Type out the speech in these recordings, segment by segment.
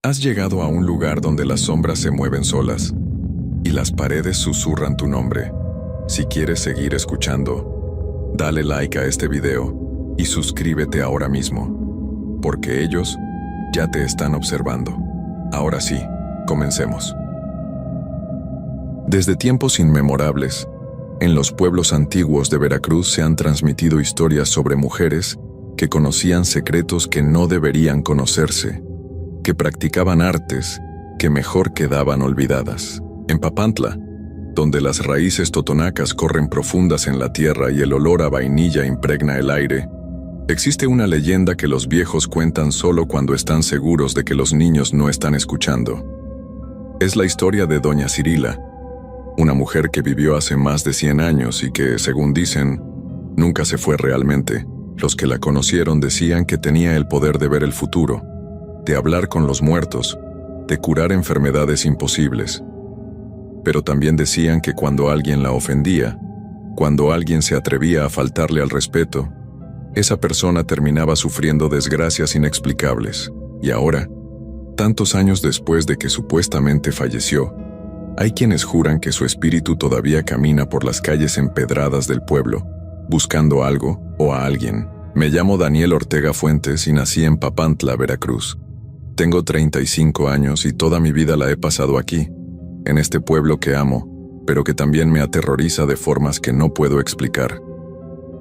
Has llegado a un lugar donde las sombras se mueven solas y las paredes susurran tu nombre. Si quieres seguir escuchando, dale like a este video y suscríbete ahora mismo, porque ellos ya te están observando. Ahora sí, comencemos. Desde tiempos inmemorables, en los pueblos antiguos de Veracruz se han transmitido historias sobre mujeres que conocían secretos que no deberían conocerse, que practicaban artes que mejor quedaban olvidadas. En Papantla, donde las raíces totonacas corren profundas en la tierra y el olor a vainilla impregna el aire, existe una leyenda que los viejos cuentan solo cuando están seguros de que los niños no están escuchando. Es la historia de Doña Cirila, una mujer que vivió hace más de 100 años y que, según dicen, nunca se fue realmente. Los que la conocieron decían que tenía el poder de ver el futuro, de hablar con los muertos, de curar enfermedades imposibles. Pero también decían que cuando alguien la ofendía, cuando alguien se atrevía a faltarle al respeto, esa persona terminaba sufriendo desgracias inexplicables. Y ahora, tantos años después de que supuestamente falleció, hay quienes juran que su espíritu todavía camina por las calles empedradas del pueblo, buscando algo o a alguien. Me llamo Daniel Ortega Fuentes y nací en Papantla, Veracruz. Tengo 35 años y toda mi vida la he pasado aquí, en este pueblo que amo, pero que también me aterroriza de formas que no puedo explicar.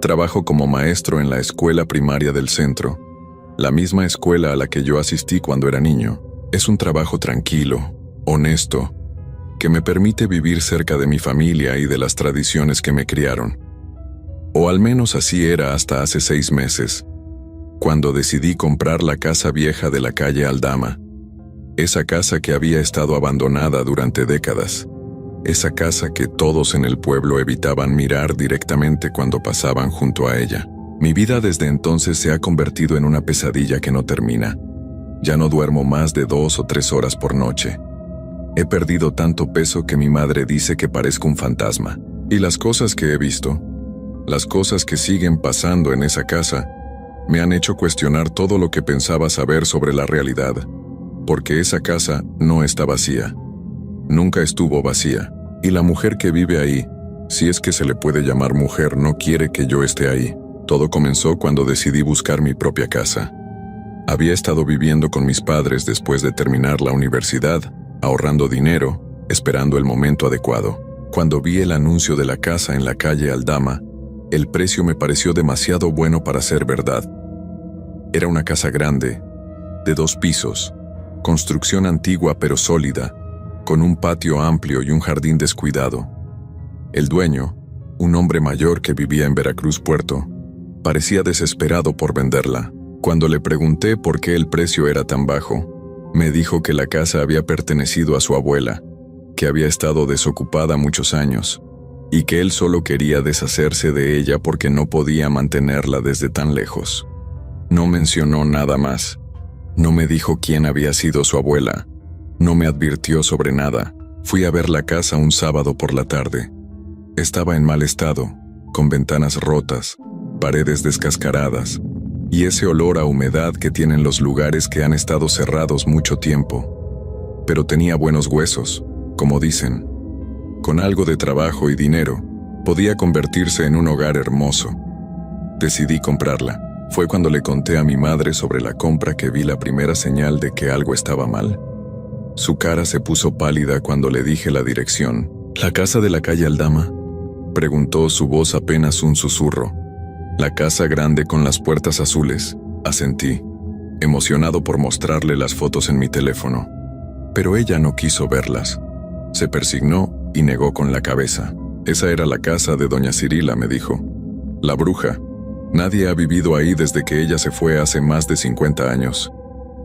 Trabajo como maestro en la escuela primaria del centro, la misma escuela a la que yo asistí cuando era niño. Es un trabajo tranquilo, honesto, que me permite vivir cerca de mi familia y de las tradiciones que me criaron. O al menos así era hasta hace 6 meses, cuando decidí comprar la casa vieja de la calle Aldama, esa casa que había estado abandonada durante décadas, esa casa que todos en el pueblo evitaban mirar directamente cuando pasaban junto a ella. Mi vida desde entonces se ha convertido en una pesadilla que no termina. Ya no duermo más de 2 o 3 horas por noche. He perdido tanto peso que mi madre dice que parezco un fantasma. Y las cosas que he visto, las cosas que siguen pasando en esa casa, me han hecho cuestionar todo lo que pensaba saber sobre la realidad, porque esa casa no está vacía. Nunca estuvo vacía, y la mujer que vive ahí, si es que se le puede llamar mujer, no quiere que yo esté ahí. Todo comenzó cuando decidí buscar mi propia casa. Había estado viviendo con mis padres después de terminar la universidad, ahorrando dinero, esperando el momento adecuado. Cuando vi el anuncio de la casa en la calle Aldama, el precio me pareció demasiado bueno para ser verdad. Era una casa grande, de 2 pisos, construcción antigua pero sólida, con un patio amplio y un jardín descuidado. El dueño, un hombre mayor que vivía en Veracruz Puerto, parecía desesperado por venderla. Cuando le pregunté por qué el precio era tan bajo, me dijo que la casa había pertenecido a su abuela, que había estado desocupada muchos años, y que él solo quería deshacerse de ella porque no podía mantenerla desde tan lejos. No mencionó nada más. No me dijo quién había sido su abuela. No me advirtió sobre nada. Fui a ver la casa un sábado por la tarde. Estaba en mal estado, con ventanas rotas, paredes descascaradas, y ese olor a humedad que tienen los lugares que han estado cerrados mucho tiempo. Pero tenía buenos huesos, como dicen. Con algo de trabajo y dinero, podía convertirse en un hogar hermoso. Decidí comprarla. Fue cuando le conté a mi madre sobre la compra que vi la primera señal de que algo estaba mal. Su cara se puso pálida cuando le dije la dirección. ¿La casa de la calle Aldama?, preguntó, su voz apenas un susurro. La casa grande con las puertas azules, asentí, emocionado por mostrarle las fotos en mi teléfono. Pero ella no quiso verlas. Se persignó y negó con la cabeza. Esa era la casa de Doña Cirila, me dijo. La bruja. Nadie ha vivido ahí desde que ella se fue hace más de 50 años.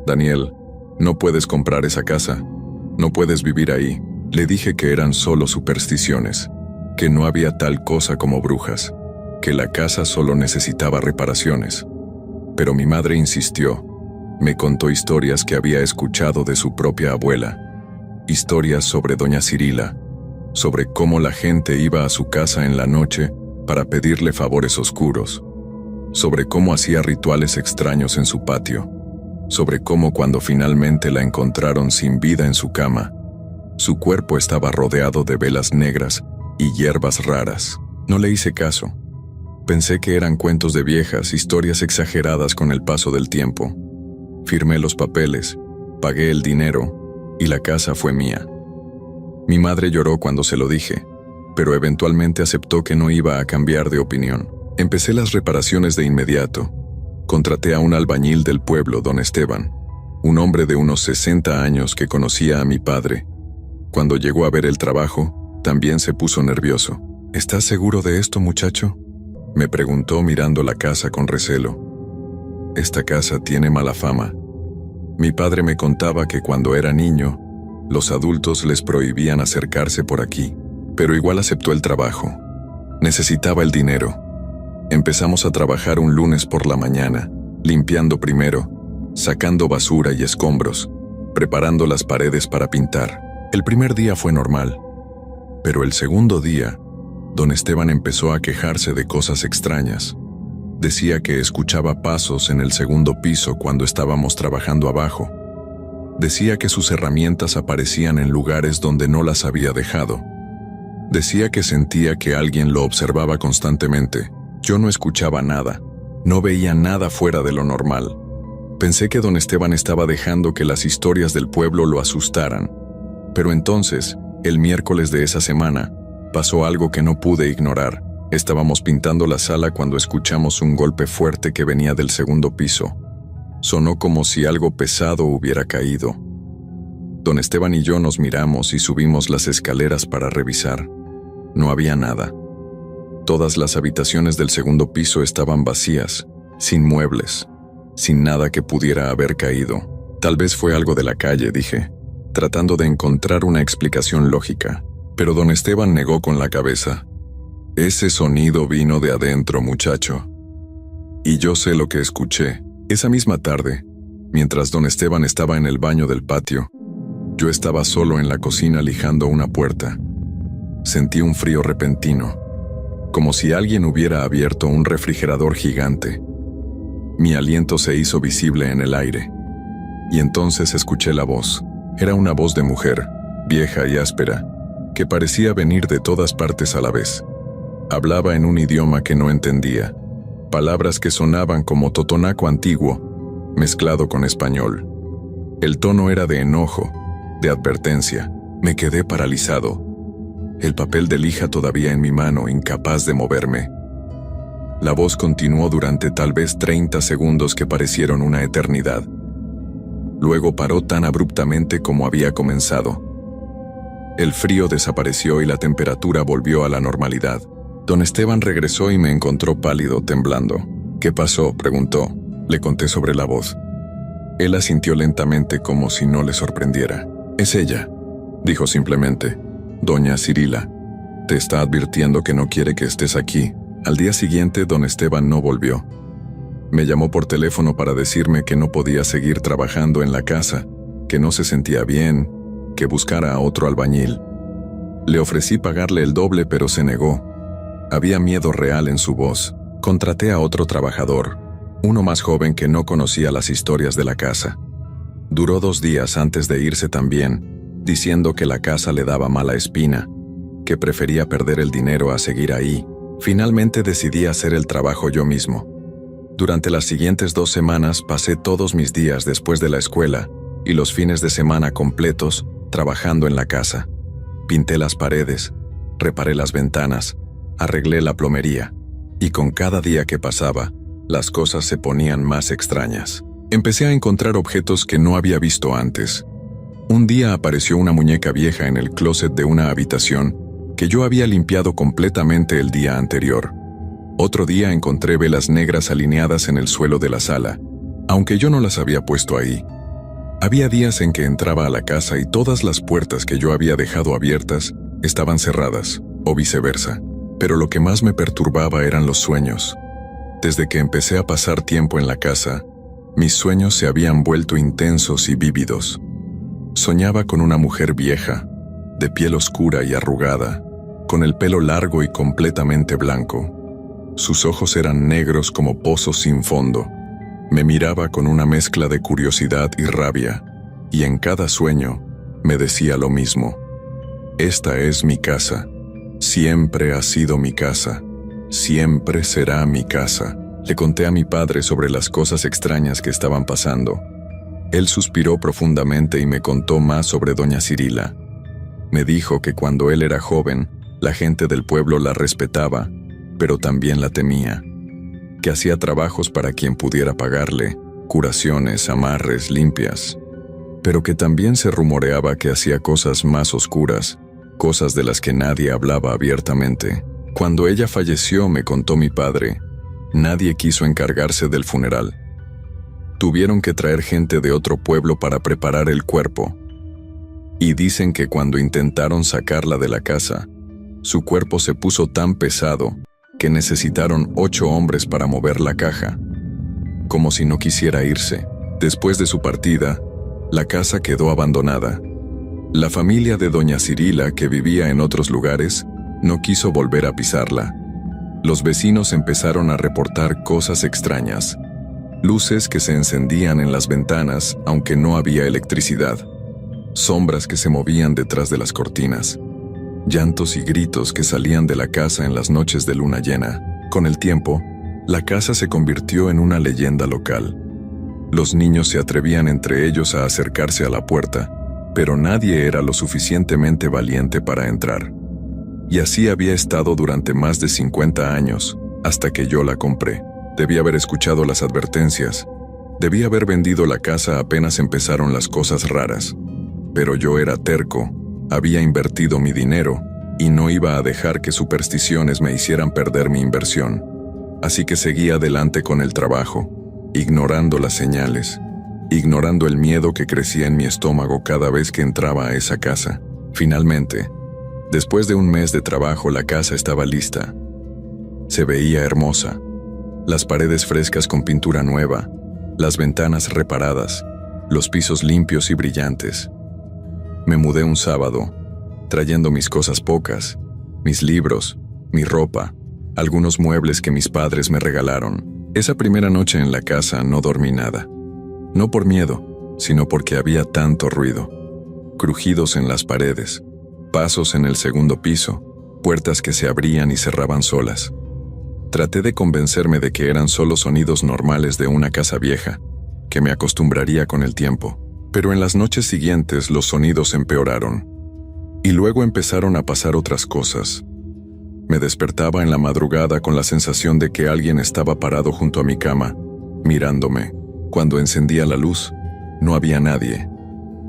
Daniel, no puedes comprar esa casa. No puedes vivir ahí. Le dije que eran solo supersticiones, que no había tal cosa como brujas, que la casa solo necesitaba reparaciones. Pero mi madre insistió. Me contó historias que había escuchado de su propia abuela. Historias sobre Doña Cirila, sobre cómo la gente iba a su casa en la noche para pedirle favores oscuros, sobre cómo hacía rituales extraños en su patio, sobre cómo cuando finalmente la encontraron sin vida en su cama, su cuerpo estaba rodeado de velas negras y hierbas raras. No le hice caso. Pensé que eran cuentos de viejas, historias exageradas con el paso del tiempo. Firmé los papeles, pagué el dinero y la casa fue mía. Mi madre lloró cuando se lo dije, pero eventualmente aceptó que no iba a cambiar de opinión. Empecé las reparaciones de inmediato. Contraté a un albañil del pueblo, don Esteban, un hombre de unos 60 años que conocía a mi padre. Cuando llegó a ver el trabajo, también se puso nervioso. ¿Estás seguro de esto, muchacho?, me preguntó mirando la casa con recelo. Esta casa tiene mala fama. Mi padre me contaba que cuando era niño, los adultos les prohibían acercarse por aquí, pero igual aceptó el trabajo. Necesitaba el dinero. Empezamos a trabajar un lunes por la mañana, limpiando primero, sacando basura y escombros, preparando las paredes para pintar. El primer día fue normal, pero el segundo día, don Esteban empezó a quejarse de cosas extrañas. Decía que escuchaba pasos en el segundo piso cuando estábamos trabajando abajo. Decía que sus herramientas aparecían en lugares donde no las había dejado. Decía que sentía que alguien lo observaba constantemente. Yo no escuchaba nada, no veía nada fuera de lo normal. Pensé que don Esteban estaba dejando que las historias del pueblo lo asustaran. Pero entonces, el miércoles de esa semana, pasó algo que no pude ignorar. Estábamos pintando la sala cuando escuchamos un golpe fuerte que venía del segundo piso. Sonó como si algo pesado hubiera caído. Don Esteban y yo nos miramos y subimos las escaleras para revisar. No había nada. Todas las habitaciones del segundo piso estaban vacías, sin muebles, sin nada que pudiera haber caído. Tal vez fue algo de la calle, dije, tratando de encontrar una explicación lógica. Pero don Esteban negó con la cabeza. Ese sonido vino de adentro, muchacho. Y yo sé lo que escuché. Esa misma tarde, mientras don Esteban estaba en el baño del patio, yo estaba solo en la cocina lijando una puerta. Sentí un frío repentino, como si alguien hubiera abierto un refrigerador gigante. Mi aliento se hizo visible en el aire. Y entonces escuché la voz. Era una voz de mujer, vieja y áspera, que parecía venir de todas partes a la vez. Hablaba en un idioma que no entendía, palabras que sonaban como totonaco antiguo, mezclado con español. El tono era de enojo, de advertencia. Me quedé paralizado, el papel de lija todavía en mi mano, incapaz de moverme. La voz continuó durante tal vez 30 segundos que parecieron una eternidad. Luego paró tan abruptamente como había comenzado. El frío desapareció y la temperatura volvió a la normalidad. Don Esteban regresó y me encontró pálido, temblando. ¿Qué pasó?, preguntó. Le conté sobre la voz. Él asintió lentamente como si no le sorprendiera. Es ella, dijo simplemente. Doña Cirila, te está advirtiendo que no quiere que estés aquí. Al día siguiente, don Esteban no volvió. Me llamó por teléfono para decirme que no podía seguir trabajando en la casa, que no se sentía bien, que buscara a otro albañil. Le ofrecí pagarle el doble, pero se negó. Había miedo real en su voz. Contraté a otro trabajador, uno más joven que no conocía las historias de la casa. Duró 2 días antes de irse también, diciendo que la casa le daba mala espina, que prefería perder el dinero a seguir ahí. Finalmente decidí hacer el trabajo yo mismo. Durante las siguientes 2 semanas pasé todos mis días después de la escuela y los fines de semana completos trabajando en la casa. Pinté las paredes, reparé las ventanas, arreglé la plomería, y con cada día que pasaba, las cosas se ponían más extrañas. Empecé a encontrar objetos que no había visto antes. Un día apareció una muñeca vieja en el closet de una habitación que yo había limpiado completamente el día anterior. Otro día encontré velas negras alineadas en el suelo de la sala, aunque yo no las había puesto ahí. Había días en que entraba a la casa y todas las puertas que yo había dejado abiertas estaban cerradas, o viceversa. Pero lo que más me perturbaba eran los sueños. Desde que empecé a pasar tiempo en la casa, mis sueños se habían vuelto intensos y vívidos. Soñaba con una mujer vieja, de piel oscura y arrugada, con el pelo largo y completamente blanco. Sus ojos eran negros como pozos sin fondo, Me miraba con una mezcla de curiosidad y rabia, y en cada sueño me decía lo mismo. Esta es mi casa. Siempre ha sido mi casa. Siempre será mi casa. Le conté a mi padre sobre las cosas extrañas que estaban pasando. Él suspiró profundamente y me contó más sobre doña Cirila. Me dijo que cuando él era joven, la gente del pueblo la respetaba, pero también la temía. Que hacía trabajos para quien pudiera pagarle, curaciones, amarres, limpias. Pero que también se rumoreaba que hacía cosas más oscuras, cosas de las que nadie hablaba abiertamente. Cuando ella falleció, me contó mi padre, nadie quiso encargarse del funeral. Tuvieron que traer gente de otro pueblo para preparar el cuerpo. Y dicen que cuando intentaron sacarla de la casa, su cuerpo se puso tan pesado que necesitaron 8 hombres para mover la caja, como si no quisiera irse. Después de su partida, la casa quedó abandonada. La familia de doña Cirila, que vivía en otros lugares, no quiso volver a pisarla. Los vecinos empezaron a reportar cosas extrañas. Luces que se encendían en las ventanas, aunque no había electricidad. Sombras que se movían detrás de las cortinas. Llantos y gritos que salían de la casa en las noches de luna llena. Con el tiempo, la casa se convirtió en una leyenda local. Los niños se atrevían entre ellos a acercarse a la puerta, pero nadie era lo suficientemente valiente para entrar. Y así había estado durante más de 50 años, hasta que yo la compré. Debí haber escuchado las advertencias. Debí haber vendido la casa apenas empezaron las cosas raras. Pero yo era terco, había invertido mi dinero, y no iba a dejar que supersticiones me hicieran perder mi inversión. Así que seguí adelante con el trabajo, ignorando las señales, ignorando el miedo que crecía en mi estómago cada vez que entraba a esa casa. Finalmente, después de un mes de trabajo, la casa estaba lista. Se veía hermosa. Las paredes frescas con pintura nueva, las ventanas reparadas, los pisos limpios y brillantes. Me mudé un sábado, trayendo mis cosas pocas, mis libros, mi ropa, algunos muebles que mis padres me regalaron. Esa primera noche en la casa no dormí nada. No por miedo, sino porque había tanto ruido. Crujidos en las paredes, pasos en el segundo piso, puertas que se abrían y cerraban solas. Traté de convencerme de que eran solo sonidos normales de una casa vieja, que me acostumbraría con el tiempo. Pero en las noches siguientes los sonidos empeoraron. Y luego empezaron a pasar otras cosas. Me despertaba en la madrugada con la sensación de que alguien estaba parado junto a mi cama, mirándome. Cuando encendía la luz, no había nadie,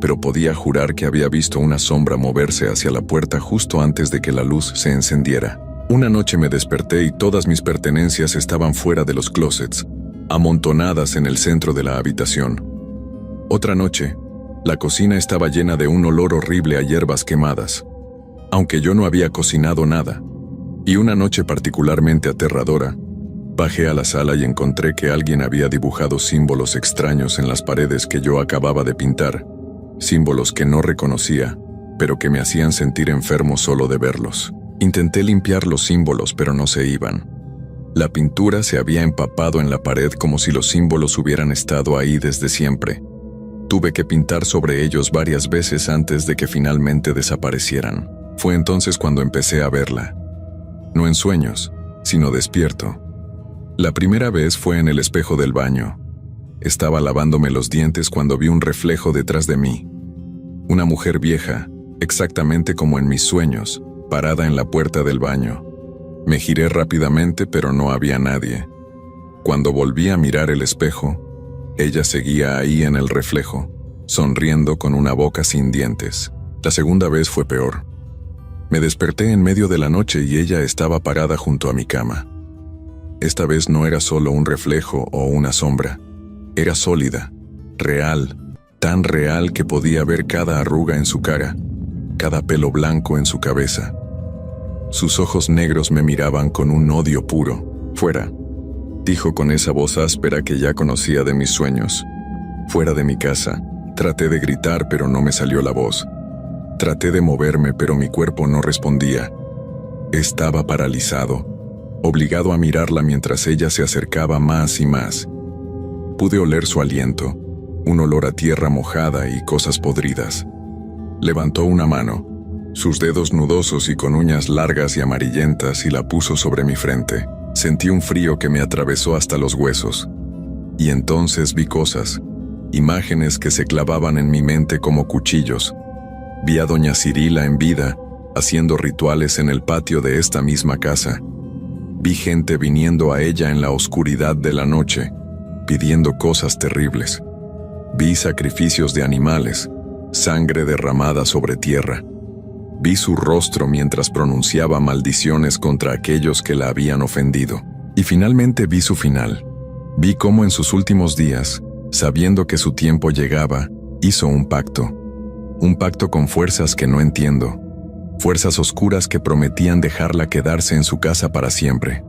pero podía jurar que había visto una sombra moverse hacia la puerta justo antes de que la luz se encendiera. Una noche me desperté y todas mis pertenencias estaban fuera de los closets, amontonadas en el centro de la habitación. Otra noche, la cocina estaba llena de un olor horrible a hierbas quemadas, aunque yo no había cocinado nada. Y una noche particularmente aterradora, bajé a la sala y encontré que alguien había dibujado símbolos extraños en las paredes que yo acababa de pintar, símbolos que no reconocía, pero que me hacían sentir enfermo solo de verlos. Intenté limpiar los símbolos, pero no se iban. La pintura se había empapado en la pared como si los símbolos hubieran estado ahí desde siempre. Tuve que pintar sobre ellos varias veces antes de que finalmente desaparecieran. Fue entonces cuando empecé a verla. No en sueños, sino despierto. La primera vez fue en el espejo del baño. Estaba lavándome los dientes cuando vi un reflejo detrás de mí. Una mujer vieja, exactamente como en mis sueños, parada en la puerta del baño. Me giré rápidamente, pero no había nadie. Cuando volví a mirar el espejo, ella seguía ahí en el reflejo, sonriendo con una boca sin dientes. La segunda vez fue peor. Me desperté en medio de la noche y ella estaba parada junto a mi cama. Esta vez no era solo un reflejo o una sombra. Era sólida, real, tan real que podía ver cada arruga en su cara, cada pelo blanco en su cabeza. Sus ojos negros me miraban con un odio puro. «Fuera», dijo con esa voz áspera que ya conocía de mis sueños. Fuera de mi casa. Traté de gritar, pero no me salió la voz. Traté de moverme, pero mi cuerpo no respondía. Estaba paralizado, obligado a mirarla mientras ella se acercaba más y más. Pude oler su aliento, un olor a tierra mojada y cosas podridas. Levantó una mano, sus dedos nudosos y con uñas largas y amarillentas, y la puso sobre mi frente. Sentí un frío que me atravesó hasta los huesos. Y entonces vi cosas, imágenes que se clavaban en mi mente como cuchillos. Vi a doña Cirila en vida, haciendo rituales en el patio de esta misma casa. Vi gente viniendo a ella en la oscuridad de la noche, pidiendo cosas terribles. Vi sacrificios de animales, sangre derramada sobre tierra. Vi su rostro mientras pronunciaba maldiciones contra aquellos que la habían ofendido. Y finalmente vi su final. Vi cómo en sus últimos días, sabiendo que su tiempo llegaba, hizo un pacto. Un pacto con fuerzas que no entiendo. Fuerzas oscuras que prometían dejarla quedarse en su casa para siempre.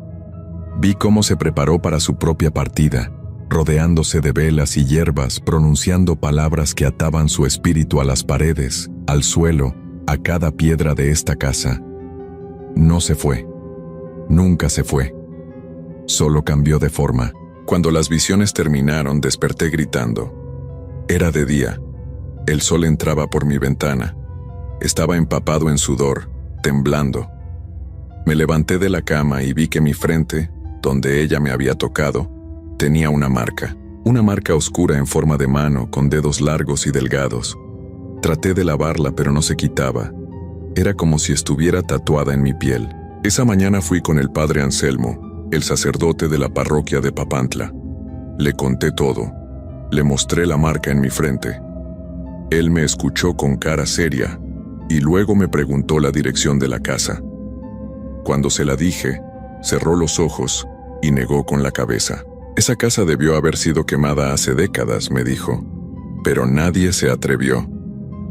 Vi cómo se preparó para su propia partida, rodeándose de velas y hierbas, pronunciando palabras que ataban su espíritu a las paredes, al suelo, a cada piedra de esta casa. No se fue. Nunca se fue. Solo cambió de forma. Cuando las visiones terminaron, desperté gritando. Era de día. El sol entraba por mi ventana. Estaba empapado en sudor, temblando. Me levanté de la cama y vi que mi frente, donde ella me había tocado, tenía una marca oscura en forma de mano, con dedos largos y delgados. Traté de lavarla, pero no se quitaba. Era como si estuviera tatuada en mi piel. Esa mañana fui con el padre Anselmo, el sacerdote de la parroquia de Papantla. Le conté todo. Le mostré la marca en mi frente. Él me escuchó con cara seria y luego me preguntó la dirección de la casa. Cuando se la dije, cerró los ojos y negó con la cabeza. Esa casa debió haber sido quemada hace décadas, me dijo. Pero nadie se atrevió.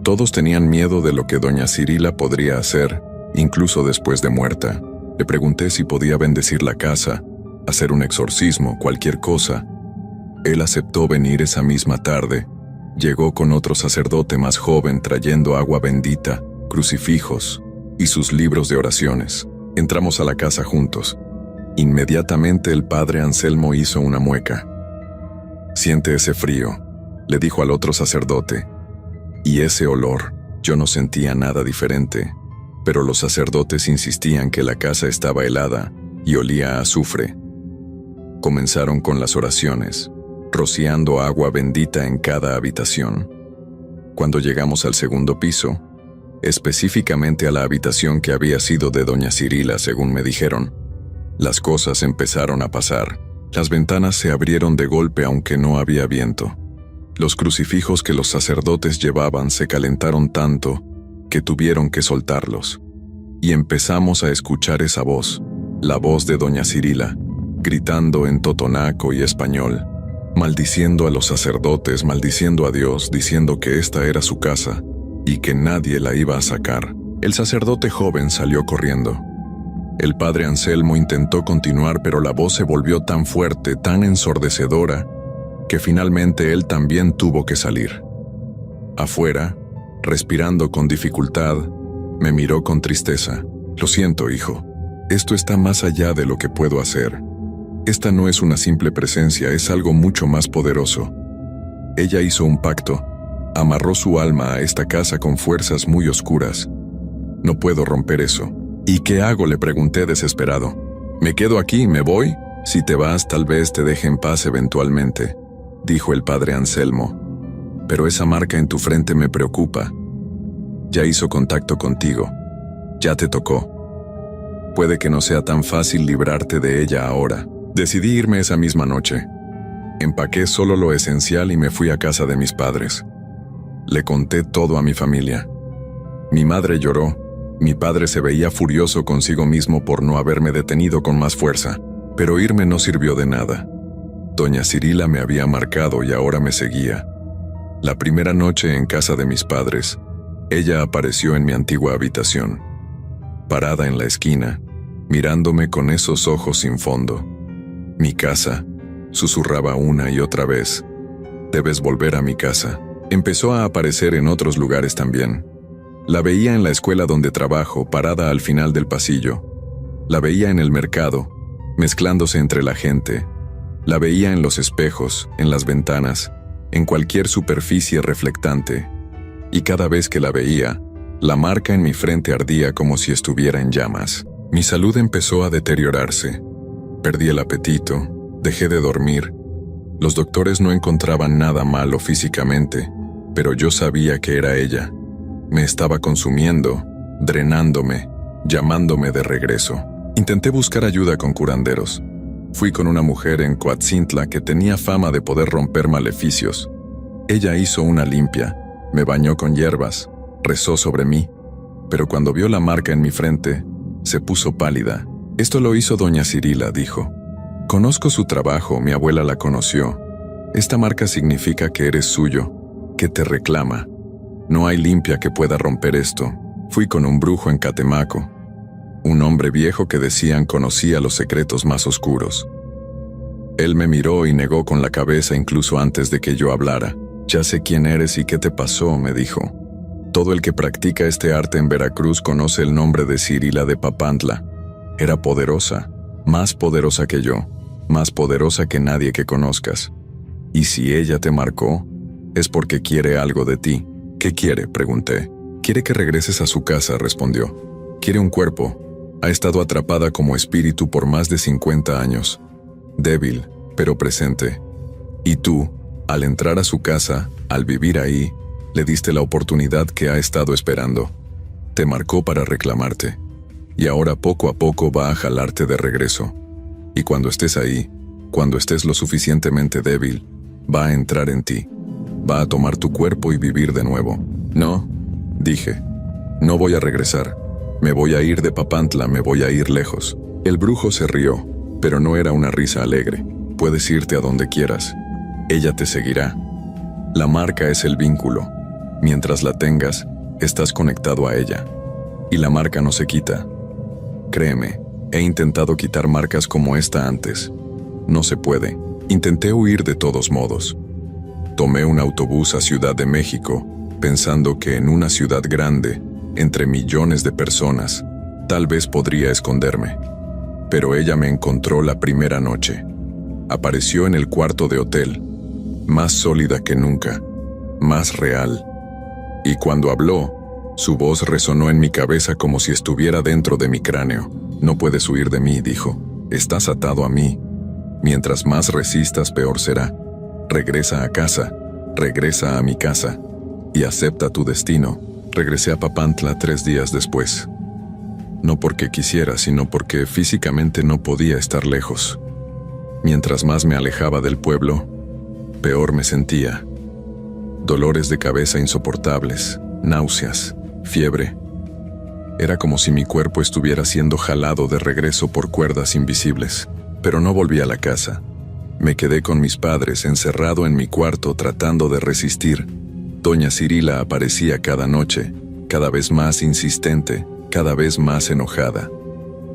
Todos tenían miedo de lo que doña Cirila podría hacer, incluso después de muerta. Le pregunté si podía bendecir la casa, hacer un exorcismo, cualquier cosa. Él aceptó venir esa misma tarde. Llegó con otro sacerdote más joven trayendo agua bendita, crucifijos y sus libros de oraciones. Entramos a la casa juntos. Inmediatamente el padre Anselmo hizo una mueca. «Siente ese frío», le dijo al otro sacerdote. Y ese olor, yo no sentía nada diferente. Pero los sacerdotes insistían que la casa estaba helada y olía a azufre. Comenzaron con las oraciones, rociando agua bendita en cada habitación. Cuando llegamos al segundo piso, específicamente a la habitación que había sido de doña Cirila, según me dijeron, las cosas empezaron a pasar. Las ventanas se abrieron de golpe aunque no había viento. Los crucifijos que los sacerdotes llevaban se calentaron tanto que tuvieron que soltarlos. Y empezamos a escuchar esa voz, la voz de doña Cirila, gritando en totonaco y español, maldiciendo a los sacerdotes, maldiciendo a Dios, diciendo que esta era su casa y que nadie la iba a sacar. El sacerdote joven salió corriendo. El padre Anselmo intentó continuar, pero la voz se volvió tan fuerte, tan ensordecedora, que finalmente él también tuvo que salir. Afuera, respirando con dificultad, me miró con tristeza. «Lo siento, hijo. Esto está más allá de lo que puedo hacer. Esta no es una simple presencia, es algo mucho más poderoso. Ella hizo un pacto, amarró su alma a esta casa con fuerzas muy oscuras. No puedo romper eso». «¿Y qué hago?», le pregunté desesperado. «¿Me quedo aquí? ¿Me voy? Si te vas, tal vez te deje en paz eventualmente», dijo el padre Anselmo. «Pero esa marca en tu frente me preocupa. Ya hizo contacto contigo. Ya te tocó. Puede que no sea tan fácil librarte de ella ahora». Decidí irme esa misma noche. Empaqué solo lo esencial y me fui a casa de mis padres. Le conté todo a mi familia. Mi madre lloró. Mi padre se veía furioso consigo mismo por no haberme detenido con más fuerza, pero irme no sirvió de nada. Doña Cirila me había marcado y ahora me seguía. La primera noche en casa de mis padres, ella apareció en mi antigua habitación, parada en la esquina, mirándome con esos ojos sin fondo. «Mi casa», susurraba una y otra vez. «Debes volver a mi casa». Empezó a aparecer en otros lugares también. La veía en la escuela donde trabajo, parada al final del pasillo. La veía en el mercado, mezclándose entre la gente. La veía en los espejos, en las ventanas, en cualquier superficie reflectante, y cada vez que la veía, la marca en mi frente ardía como si estuviera en llamas. Mi salud empezó a deteriorarse. Perdí el apetito, dejé de dormir. Los doctores no encontraban nada malo físicamente, pero yo sabía que era ella. Me estaba consumiendo, drenándome, llamándome de regreso. Intenté buscar ayuda con curanderos. Fui con una mujer en Coatzintla que tenía fama de poder romper maleficios. Ella hizo una limpia, me bañó con hierbas, rezó sobre mí, pero cuando vio la marca en mi frente, se puso pálida. Esto lo hizo doña Cirila, dijo. Conozco su trabajo, mi abuela la conoció. Esta marca significa que eres suyo, que te reclama. No hay limpia que pueda romper esto. Fui con un brujo en Catemaco, un hombre viejo que decían conocía los secretos más oscuros. Él me miró y negó con la cabeza incluso antes de que yo hablara. Ya sé quién eres y qué te pasó, me dijo. Todo el que practica este arte en Veracruz conoce el nombre de Cirila de Papantla. Era poderosa, más poderosa que yo, más poderosa que nadie que conozcas. Y si ella te marcó, es porque quiere algo de ti. ¿Qué quiere?, pregunté. Quiere que regreses a su casa, respondió. Quiere un cuerpo. Ha estado atrapada como espíritu por más de 50 años. Débil, pero presente. Y tú, al entrar a su casa, al vivir ahí, le diste la oportunidad que ha estado esperando. Te marcó para reclamarte. Y ahora poco a poco va a jalarte de regreso. Y cuando estés ahí, cuando estés lo suficientemente débil, va a entrar en ti. Va a tomar tu cuerpo y vivir de nuevo. No, dije. No voy a regresar. Me voy a ir de Papantla, me voy a ir lejos. El brujo se rió, pero no era una risa alegre. Puedes irte a donde quieras. Ella te seguirá. La marca es el vínculo. Mientras la tengas, estás conectado a ella. Y la marca no se quita. Créeme, he intentado quitar marcas como esta antes. No se puede. Intenté huir de todos modos. Tomé un autobús a Ciudad de México, pensando que en una ciudad grande, entre millones de personas, tal vez podría esconderme. Pero ella me encontró la primera noche. Apareció en el cuarto de hotel, más sólida que nunca, más real. Y cuando habló, su voz resonó en mi cabeza como si estuviera dentro de mi cráneo. No puedes huir de mí, dijo. Estás atado a mí. Mientras más resistas, peor será. Regresa a casa, regresa a mi casa, y acepta tu destino. Regresé a Papantla 3 días después. No porque quisiera, sino porque físicamente no podía estar lejos. Mientras más me alejaba del pueblo, peor me sentía. Dolores de cabeza insoportables, náuseas, fiebre. Era como si mi cuerpo estuviera siendo jalado de regreso por cuerdas invisibles. Pero no volví a la casa. Me quedé con mis padres, encerrado en mi cuarto tratando de resistir. Doña Cirila aparecía cada noche, cada vez más insistente, cada vez más enojada.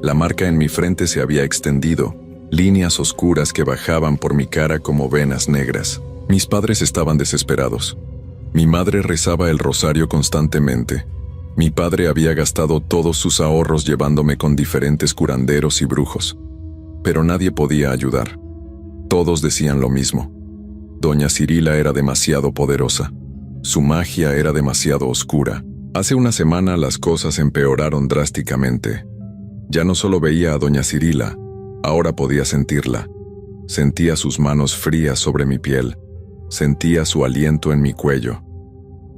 La marca en mi frente se había extendido, líneas oscuras que bajaban por mi cara como venas negras. Mis padres estaban desesperados. Mi madre rezaba el rosario constantemente. Mi padre había gastado todos sus ahorros llevándome con diferentes curanderos y brujos. Pero nadie podía ayudar. Todos decían lo mismo. Doña Cirila era demasiado poderosa. Su magia era demasiado oscura. Hace una semana las cosas empeoraron drásticamente. Ya no solo veía a doña Cirila, ahora podía sentirla. Sentía sus manos frías sobre mi piel. Sentía su aliento en mi cuello.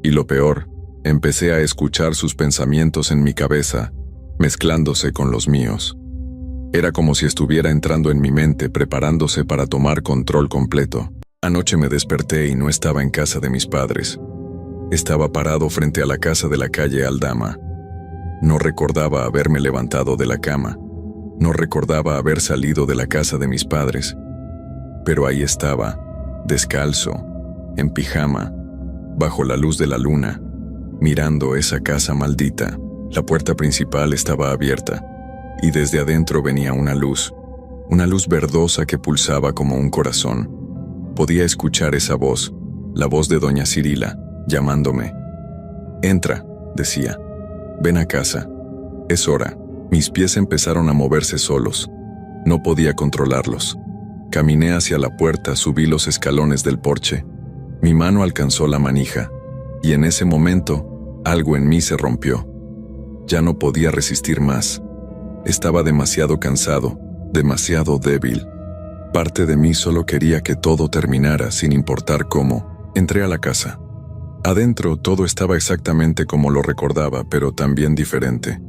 Y lo peor, empecé a escuchar sus pensamientos en mi cabeza, mezclándose con los míos. Era como si estuviera entrando en mi mente, preparándose para tomar control completo. Anoche me desperté y no estaba en casa de mis padres. Estaba parado frente a la casa de la calle Aldama. No recordaba haberme levantado de la cama. No recordaba haber salido de la casa de mis padres. Pero ahí estaba, descalzo, en pijama, bajo la luz de la luna, mirando esa casa maldita. La puerta principal estaba abierta, y desde adentro venía una luz verdosa que pulsaba como un corazón. Podía escuchar esa voz, la voz de doña Cirila, llamándome. «Entra», decía. «Ven a casa. Es hora». Mis pies empezaron a moverse solos. No podía controlarlos. Caminé hacia la puerta, subí los escalones del porche. Mi mano alcanzó la manija, y en ese momento, algo en mí se rompió. Ya no podía resistir más. Estaba demasiado cansado, demasiado débil. Parte de mí solo quería que todo terminara sin importar cómo. Entré a la casa. Adentro todo estaba exactamente como lo recordaba, pero también diferente.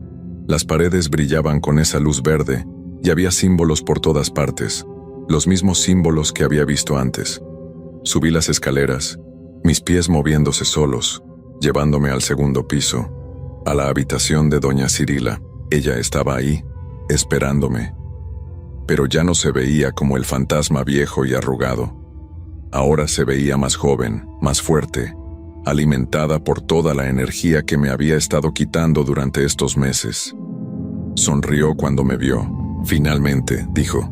Las paredes brillaban con esa luz verde y había símbolos por todas partes, los mismos símbolos que había visto antes. Subí las escaleras, mis pies moviéndose solos, llevándome al segundo piso, a la habitación de doña Cirila. Ella estaba ahí, esperándome. Pero ya no se veía como el fantasma viejo y arrugado. Ahora se veía más joven, más fuerte, alimentada por toda la energía que me había estado quitando durante estos meses. Sonrió cuando me vio. Finalmente, dijo.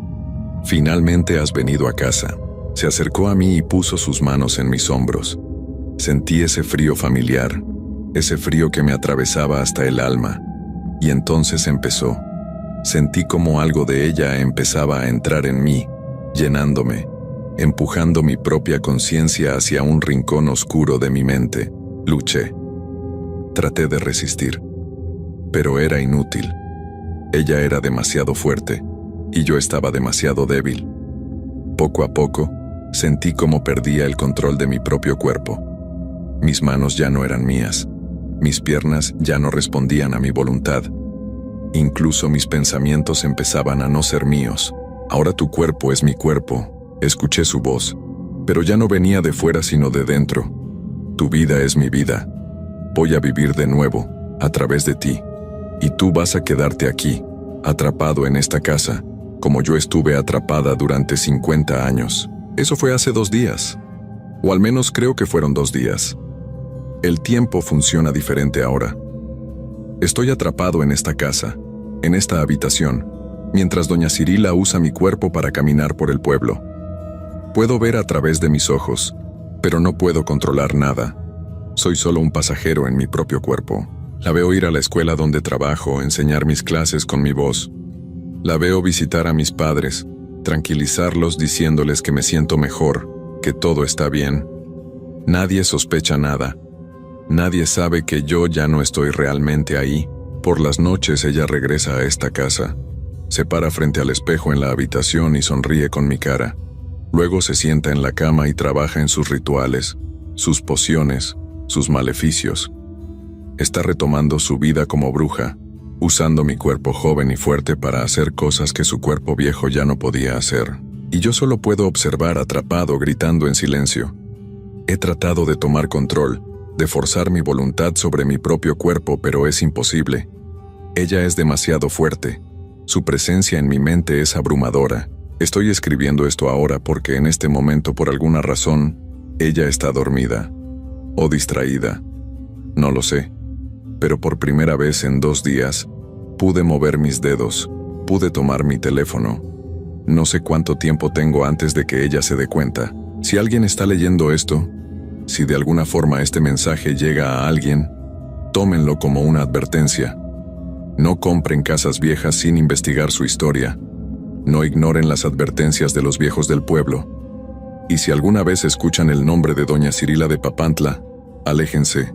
Finalmente has venido a casa. Se acercó a mí y puso sus manos en mis hombros. Sentí ese frío familiar, ese frío que me atravesaba hasta el alma. Y entonces empezó. Sentí como algo de ella empezaba a entrar en mí, llenándome, empujando mi propia conciencia hacia un rincón oscuro de mi mente. Luché. Traté de resistir. Pero era inútil. Ella era demasiado fuerte, y yo estaba demasiado débil. Poco a poco, sentí como perdía el control de mi propio cuerpo. Mis manos ya no eran mías. Mis piernas ya no respondían a mi voluntad. Incluso mis pensamientos empezaban a no ser míos. Ahora tu cuerpo es mi cuerpo. Escuché su voz, pero ya no venía de fuera sino de dentro. Tu vida es mi vida. Voy a vivir de nuevo, a través de ti. Y tú vas a quedarte aquí, atrapado en esta casa, como yo estuve atrapada durante 50 años. Eso fue hace 2 días. O al menos creo que fueron 2 días. El tiempo funciona diferente ahora. Estoy atrapado en esta casa, en esta habitación, mientras doña Cirila usa mi cuerpo para caminar por el pueblo. Puedo ver a través de mis ojos, pero no puedo controlar nada. Soy solo un pasajero en mi propio cuerpo. La veo ir a la escuela donde trabajo, enseñar mis clases con mi voz. La veo visitar a mis padres, tranquilizarlos diciéndoles que me siento mejor, que todo está bien. Nadie sospecha nada. Nadie sabe que yo ya no estoy realmente ahí. Por las noches ella regresa a esta casa. Se para frente al espejo en la habitación y sonríe con mi cara. Luego se sienta en la cama y trabaja en sus rituales, sus pociones, sus maleficios. Está retomando su vida como bruja, usando mi cuerpo joven y fuerte para hacer cosas que su cuerpo viejo ya no podía hacer. Y yo solo puedo observar atrapado, gritando en silencio. He tratado de tomar control, de forzar mi voluntad sobre mi propio cuerpo, pero es imposible. Ella es demasiado fuerte. Su presencia en mi mente es abrumadora. Estoy escribiendo esto ahora porque en este momento, por alguna razón, ella está dormida. O distraída. No lo sé. Pero por primera vez en 2 días, pude mover mis dedos, pude tomar mi teléfono. No sé cuánto tiempo tengo antes de que ella se dé cuenta. Si alguien está leyendo esto, si de alguna forma este mensaje llega a alguien, tómenlo como una advertencia. No compren casas viejas sin investigar su historia. No ignoren las advertencias de los viejos del pueblo. Y si alguna vez escuchan el nombre de doña Cirila de Papantla, aléjense.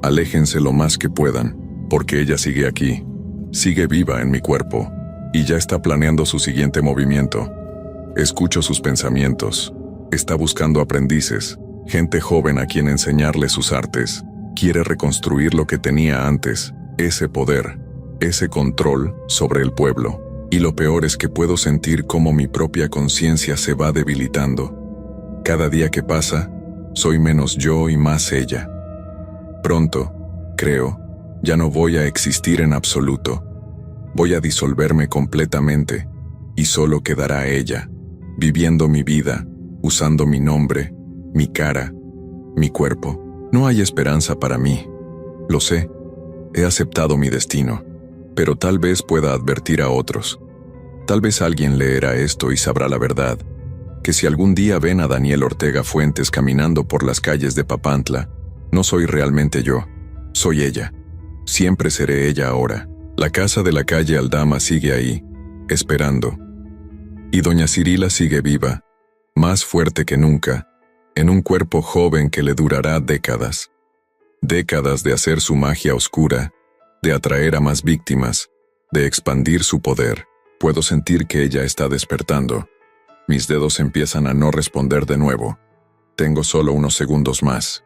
Aléjense lo más que puedan, porque ella sigue aquí. Sigue viva en mi cuerpo, y ya está planeando su siguiente movimiento. Escucho sus pensamientos. Está buscando aprendices. Gente joven a quien enseñarle sus artes. Quiere reconstruir lo que tenía antes, ese poder, ese control sobre el pueblo. Y lo peor es que puedo sentir cómo mi propia conciencia se va debilitando. Cada día que pasa, soy menos yo y más ella. Pronto, creo, ya no voy a existir en absoluto. Voy a disolverme completamente, y solo quedará ella, viviendo mi vida, usando mi nombre, mi cara, mi cuerpo. No hay esperanza para mí. Lo sé. He aceptado mi destino. Pero tal vez pueda advertir a otros. Tal vez alguien leerá esto y sabrá la verdad. Que si algún día ven a Daniel Ortega Fuentes caminando por las calles de Papantla, no soy realmente yo. Soy ella. Siempre seré ella ahora. La casa de la calle Aldama sigue ahí, esperando. Y doña Cirila sigue viva, más fuerte que nunca, en un cuerpo joven que le durará décadas. Décadas de hacer su magia oscura, de atraer a más víctimas, de expandir su poder. Puedo sentir que ella está despertando. Mis dedos empiezan a no responder de nuevo. Tengo solo unos segundos más.